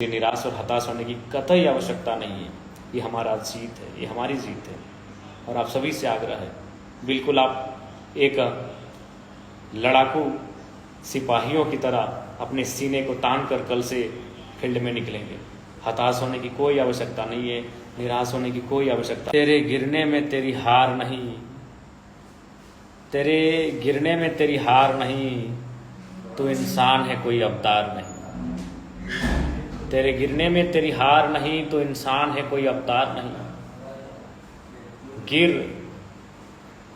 निराश और हताश होने की कतई आवश्यकता नहीं है। ये हमारा जीत है, ये हमारी जीत है। और आप सभी से आग्रह है, बिल्कुल आप एक लड़ाकू सिपाहियों की तरह अपने सीने को तान कर कल से फील्ड में निकलेंगे। हताश होने की कोई आवश्यकता नहीं है, निराश होने की कोई आवश्यकता। तेरे गिरने में तेरी हार नहीं, तेरे गिरने में तेरी हार नहीं, तू इंसान है कोई अवतार नहीं। तेरे गिरने में तेरी हार नहीं, तो इंसान है कोई अवतार नहीं। गिर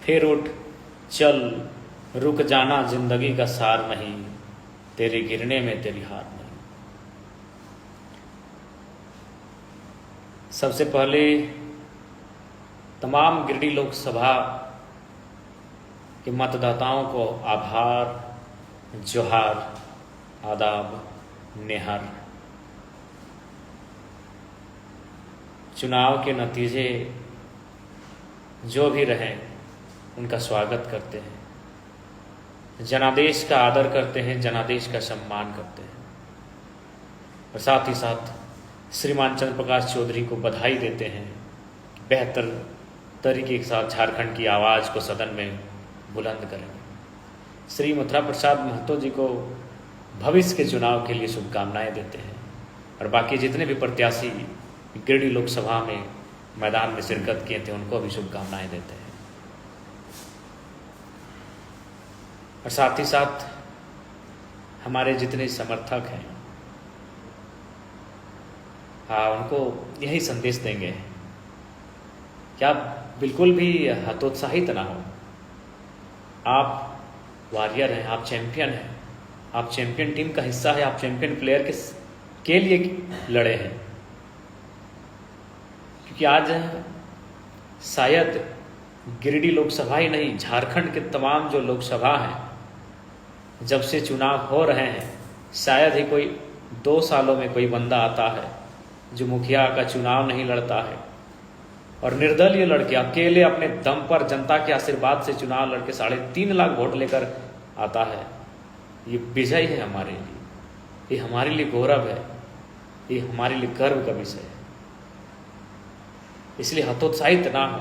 फिर उठ चल, रुक जाना जिंदगी का सार नहीं। तेरे गिरने में तेरी हार नहीं। सबसे पहले तमाम गिरिडीह लोकसभा के मतदाताओं को आभार, जोहार, आदाब, नेहर। चुनाव के नतीजे जो भी रहें उनका स्वागत करते हैं, जनादेश का आदर करते हैं, जनादेश का सम्मान करते हैं और साथ ही साथ श्रीमान चंद्र प्रकाश चौधरी को बधाई देते हैं। बेहतर तरीके के साथ झारखंड की आवाज़ को सदन में बुलंद करेंगे। श्री मथुरा प्रसाद महतो जी को भविष्य के चुनाव के लिए शुभकामनाएं देते हैं और बाकी जितने भी प्रत्याशी गिरिडीह लोकसभा में मैदान में शिरकत किए थे उनको भी शुभकामनाएं देते हैं। और साथ ही साथ हमारे जितने समर्थक हैं उनको यही संदेश देंगे कि आप बिल्कुल भी हतोत्साहित ना हो। आप वॉरियर हैं, आप चैंपियन हैं, आप चैंपियन टीम का हिस्सा है, आप चैंपियन प्लेयर के लिए लड़े हैं। क्योंकि आज शायद गिरिडीह लोकसभा ही नहीं, झारखंड के तमाम जो लोकसभा हैं, जब से चुनाव हो रहे हैं, शायद ही कोई 2 सालों में कोई बंदा आता है जो मुखिया का चुनाव नहीं लड़ता है और निर्दलीय लड़के अकेले अपने दम पर जनता के आशीर्वाद से चुनाव लड़के 3.5 लाख वोट लेकर आता है। ये विजय है हमारे लिए, ये हमारे लिए गौरव है, ये हमारे लिए गर्व का विषय है। इसलिए हतोत्साहित ना हो,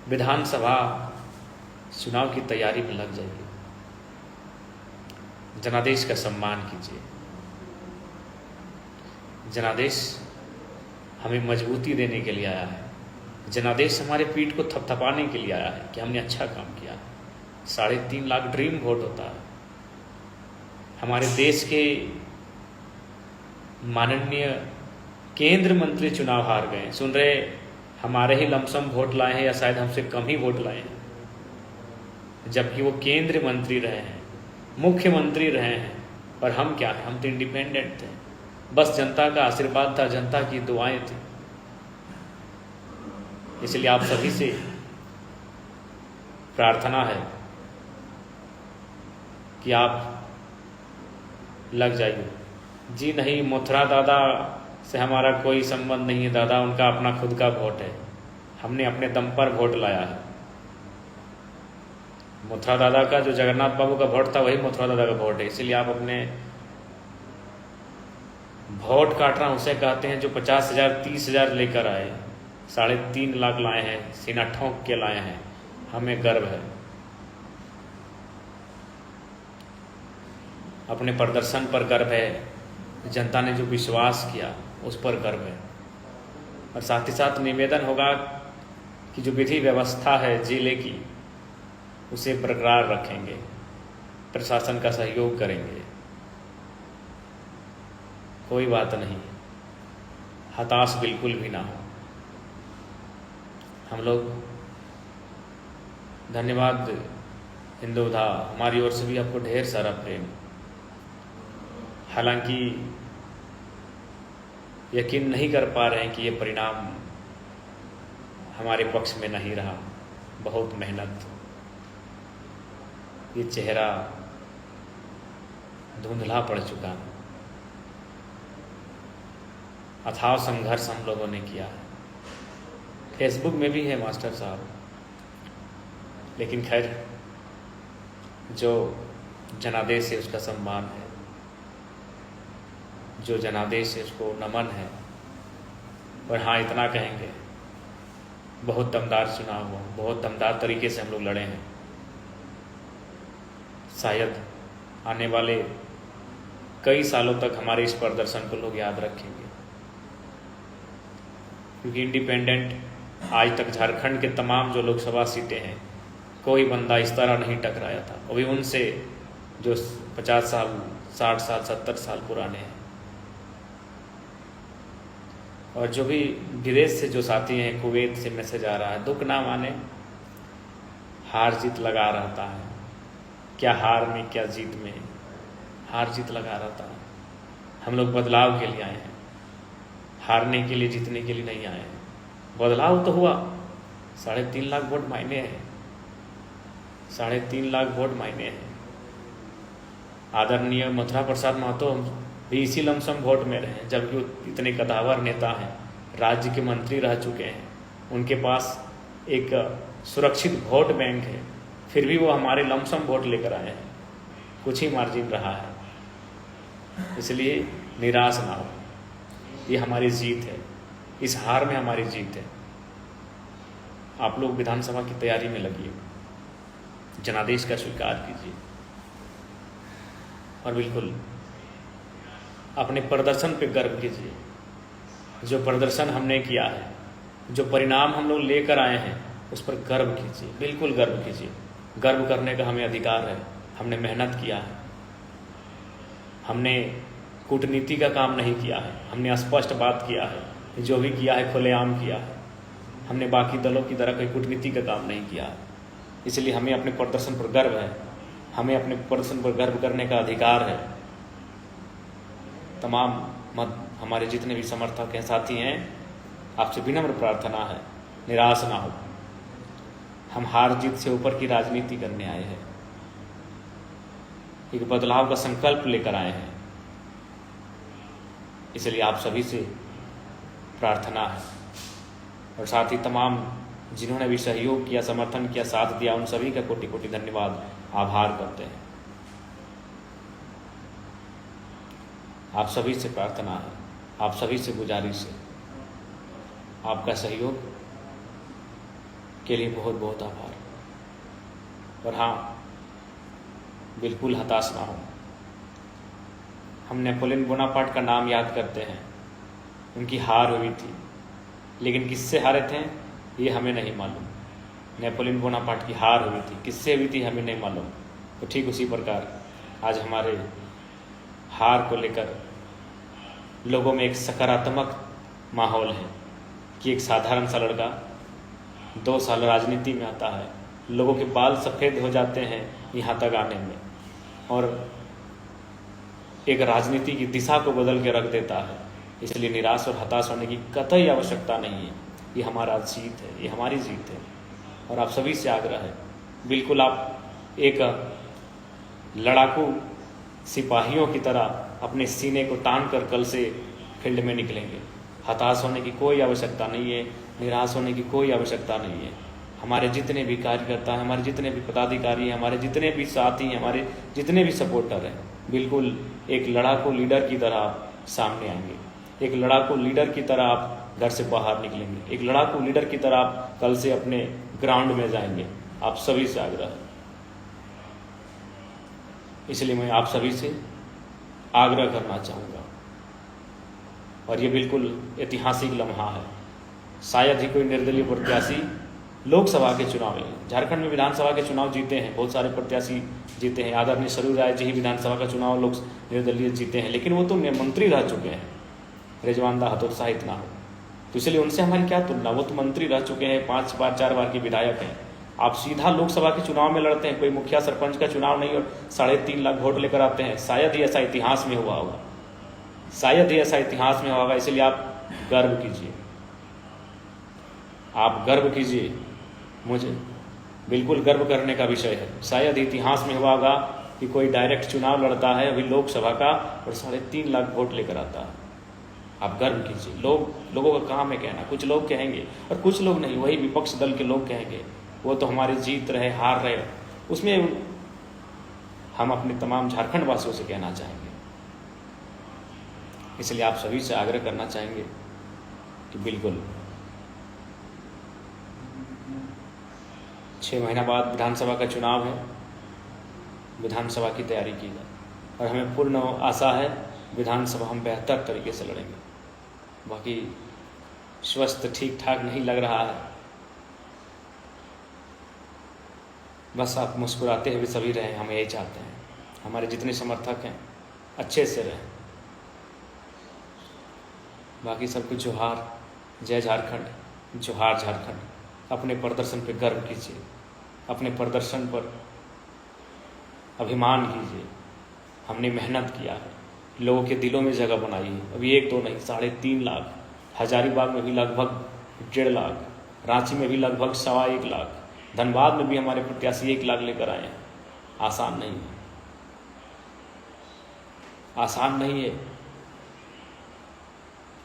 विधानसभा चुनाव की तैयारी में लग जाइए, जनादेश का सम्मान कीजिए। जनादेश हमें मजबूती देने के लिए आया है, जनादेश हमारे पीठ को थपथपाने के लिए आया है कि हमने अच्छा काम किया। 3.5 लाख ड्रीम वोट होता है। हमारे देश के माननीय केंद्र मंत्री चुनाव हार गए, सुन रहे हमारे ही लमसम वोट लाए हैं या शायद हमसे कम ही वोट लाए हैं, जबकि वो केंद्र मंत्री रहे हैं, मुख्यमंत्री रहे हैं। और हम क्या हैं, हम तो इंडिपेंडेंट थे, बस जनता का आशीर्वाद था, जनता की दुआएं थी। इसलिए आप सभी से प्रार्थना है कि आप लग जाइए। जी नहीं, मथुरा दादा से हमारा कोई संबंध नहीं है, दादा उनका अपना खुद का वोट है, हमने अपने दम पर वोट लाया है। मथुरा दादा का जो जगन्नाथ बाबू का वोट था वही मथुरा दादा का वोट है। इसीलिए आप अपने वोट काटना उसे कहते हैं जो 50,000 30,000 लेकर आए, 3.5 लाख लाए हैं, सीना ठोंक के लाए हैं। हमें गर्व है, अपने प्रदर्शन पर गर्व है, जनता ने जो विश्वास किया उस पर गर्व है। और साथ ही साथ निवेदन होगा कि जो विधि व्यवस्था है जिले की उसे बरकरार रखेंगे, प्रशासन का सहयोग करेंगे। कोई बात नहीं, हताश बिल्कुल भी ना हो। हम लोग धन्यवाद हिंदुधा, हमारी ओर से भी आपको ढेर सारा प्रेम। हालांकि यकीन नहीं कर पा रहे हैं कि ये परिणाम हमारे पक्ष में नहीं रहा। बहुत मेहनत, ये चेहरा धुंधला पड़ चुका, अथाह संघर्ष हम लोगों ने किया है। फेसबुक में भी है मास्टर साहब, लेकिन खैर जो जनादेश है उसका सम्मान है। जो जनादेश है उसको नमन है। और हाँ, इतना कहेंगे, बहुत दमदार चुनाव हुआ, बहुत दमदार तरीके से हम लोग लड़े हैं। शायद आने वाले कई सालों तक हमारे इस प्रदर्शन को लोग याद रखेंगे, क्योंकि इंडिपेंडेंट आज तक झारखंड के तमाम जो लोकसभा सीटें हैं, कोई बंदा इस तरह नहीं टकराया था। अभी उनसे जो 50 साल, 60 साल, 70 साल पुराने हैं, और जो भी विदेश से जो साथी हैं, कुवैत से मैसेज आ रहा है, दुख ना माने, हार जीत लगा रहता है। क्या हार में क्या जीत में, हार जीत लगा रहता है। हम लोग बदलाव के लिए आए हैं, हारने के लिए, जीतने के लिए नहीं आए हैं। बदलाव तो हुआ, 3.5 लाख वोट मायने हैं, 3.5 लाख वोट मायने हैं। आदरणीय मथुरा प्रसाद महतो भी इसी लमसम वोट में रहे, जबकि इतने कदावर नेता हैं, राज्य के मंत्री रह चुके हैं, उनके पास एक सुरक्षित वोट बैंक है, फिर भी वो हमारे लमसम वोट लेकर आए हैं। कुछ ही मार्जिन रहा है, इसलिए निराश ना हो। ये हमारी जीत है, इस हार में हमारी जीत है। आप लोग विधानसभा की तैयारी में लगिए, जनादेश का स्वीकार कीजिए, और बिल्कुल अपने प्रदर्शन पे गर्व कीजिए। जो प्रदर्शन हमने किया है, जो परिणाम हम लोग लेकर आए हैं, उस पर गर्व कीजिए, बिल्कुल गर्व कीजिए। गर्व करने का हमें अधिकार है। हमने मेहनत किया है, हमने कूटनीति का काम नहीं किया है, हमने स्पष्ट बात किया है, जो भी किया है खुलेआम किया है। हमने बाकी दलों की तरह कोई कूटनीति का काम नहीं किया है, इसलिए हमें अपने प्रदर्शन पर गर्व है, हमें अपने प्रदर्शन पर गर्व करने का अधिकार है। तमाम हमारे जितने भी समर्थक हैं, साथी हैं, आपसे विनम्र प्रार्थना है, निराश ना हो। हम हार जीत से ऊपर की राजनीति करने आए हैं, एक बदलाव का संकल्प लेकर आए हैं, इसलिए आप सभी से प्रार्थना है। और साथ ही तमाम जिन्होंने भी सहयोग किया, समर्थन किया, साथ दिया, उन सभी का कोटि कोटि धन्यवाद, आभार करते हैं। आप सभी से प्रार्थना है, आप सभी से गुजारिश है, आपका सहयोग के लिए बहुत बहुत आभार। और हाँ, बिल्कुल हताश ना हो। हम नेपोलियन बोनापार्ट का नाम याद करते हैं, उनकी हार हुई थी, लेकिन किससे हारे थे ये हमें नहीं मालूम। नेपोलियन बोनापार्ट की हार हुई थी, किससे हुई थी हमें नहीं मालूम। तो ठीक उसी प्रकार आज हमारे हार को लेकर लोगों में एक सकारात्मक माहौल है कि एक साधारण सा लड़का 2 साल राजनीति में आता है, लोगों के बाल सफ़ेद हो जाते हैं यहाँ तक आने में, और एक राजनीति की दिशा को बदल के रख देता है। इसलिए निराश और हताश होने की कतई आवश्यकता नहीं है। ये हमारा जीत है, ये हमारी जीत है। और आप सभी से आग्रह है, बिल्कुल आप एक लड़ाकू सिपाहियों की तरह अपने सीने को तान कर कल से फील्ड में निकलेंगे। हताश होने की कोई आवश्यकता नहीं है, निराश होने की कोई आवश्यकता नहीं है। हमारे जितने भी कार्यकर्ता हैं, हमारे जितने भी पदाधिकारी हैं, हमारे जितने भी साथी हैं, हमारे जितने भी सपोर्टर हैं, बिल्कुल एक लड़ाकू लीडर की तरह सामने आएंगे। एक लड़ाकू लीडर की तरह आप घर से बाहर निकलेंगे, एक लड़ाकू लीडर की तरह आप कल से अपने ग्राउंड में जाएंगे। आप सभी से आग्रह है, इसलिए मैं आप सभी से आग्रह करना चाहूँगा। और ये बिल्कुल ऐतिहासिक लम्हा है। शायद ही कोई निर्दलीय प्रत्याशी लोकसभा के चुनाव में, झारखंड में विधानसभा के चुनाव जीते हैं, बहुत सारे प्रत्याशी जीते हैं। आदरणीय सरयू राय जी ही विधानसभा का चुनाव लोग निर्दलीय जीते हैं, लेकिन वो तो मंत्री रह चुके हैं। रिजवान दा हतोत्साहित ना हो, तो इसलिए उनसे हमारी क्या तुलना। वो तो मंत्री रह चुके हैं, 5 बार 4 बार के विधायक हैं। आप सीधा लोकसभा के चुनाव में लड़ते हैं, कोई मुखिया सरपंच का चुनाव नहीं, और 3.5 लाख वोट लेकर आते हैं। शायद ही ऐसा इतिहास में हुआ होगा, शायद ही ऐसा इतिहास में होगा। इसलिए आप गर्व कीजिए, आप गर्व कीजिए। मुझे बिल्कुल गर्व करने का विषय है। शायद इतिहास में हुआ होगा कि कोई डायरेक्ट चुनाव लड़ता है अभी लोकसभा का और 3.5 लाख वोट लेकर आता है। आप गर्व कीजिए। लोगों का काम है कहना, कुछ लोग कहेंगे और कुछ लोग नहीं, वही विपक्ष दल के लोग कहेंगे वो तो हमारी जीत रहे, हार रहे। उसमें हम अपने तमाम झारखंड वासियों से कहना चाहेंगे, इसलिए आप सभी से आग्रह करना चाहेंगे कि बिल्कुल 6 महीना बाद विधानसभा का चुनाव है, विधानसभा की तैयारी की जाए और हमें पूर्ण आशा है विधानसभा हम बेहतर तरीके से लड़ेंगे। बाकी स्वस्थ ठीक ठाक नहीं लग रहा है, बस आप मुस्कुराते हुए सभी रहें, हम यही चाहते हैं। हमारे जितने समर्थक हैं अच्छे से रहें। बाकी सबको जोहार, जय झारखंड, जोहार झारखंड। अपने प्रदर्शन पर गर्व कीजिए, अपने प्रदर्शन पर अभिमान कीजिए। हमने मेहनत किया है, लोगों के दिलों में जगह बनाई है। अभी 1-2 नहीं, 3.5 लाख, हजारीबाग में भी लगभग 1.5 लाख, रांची में भी लगभग 1.25 लाख, धनबाद में भी हमारे प्रत्याशी 1 लाख लेकर आए हैं। आसान नहीं है, आसान नहीं है।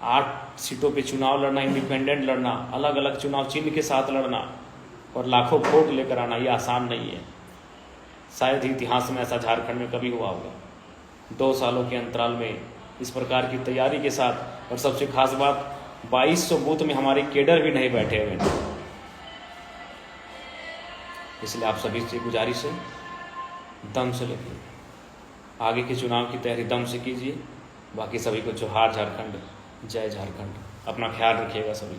8 सीटों पे चुनाव लड़ना, इंडिपेंडेंट लड़ना, अलग अलग चुनाव चिन्ह के साथ लड़ना और लाखों वोट लेकर आना, ये आसान नहीं है। शायद ही इतिहास में ऐसा झारखंड में कभी हुआ होगा। 2 सालों के अंतराल में इस प्रकार की तैयारी के साथ, और सबसे खास बात 2200 बूथ में हमारे केडर भी नहीं बैठे हुए हैं। इसलिए आप सभी से गुजारिश है, दम से लगिए, आगे के चुनाव की तैयारी दम से कीजिए। बाकी सभी को जोहार झारखंड, जय झारखंड। अपना ख्याल रखिएगा सभी।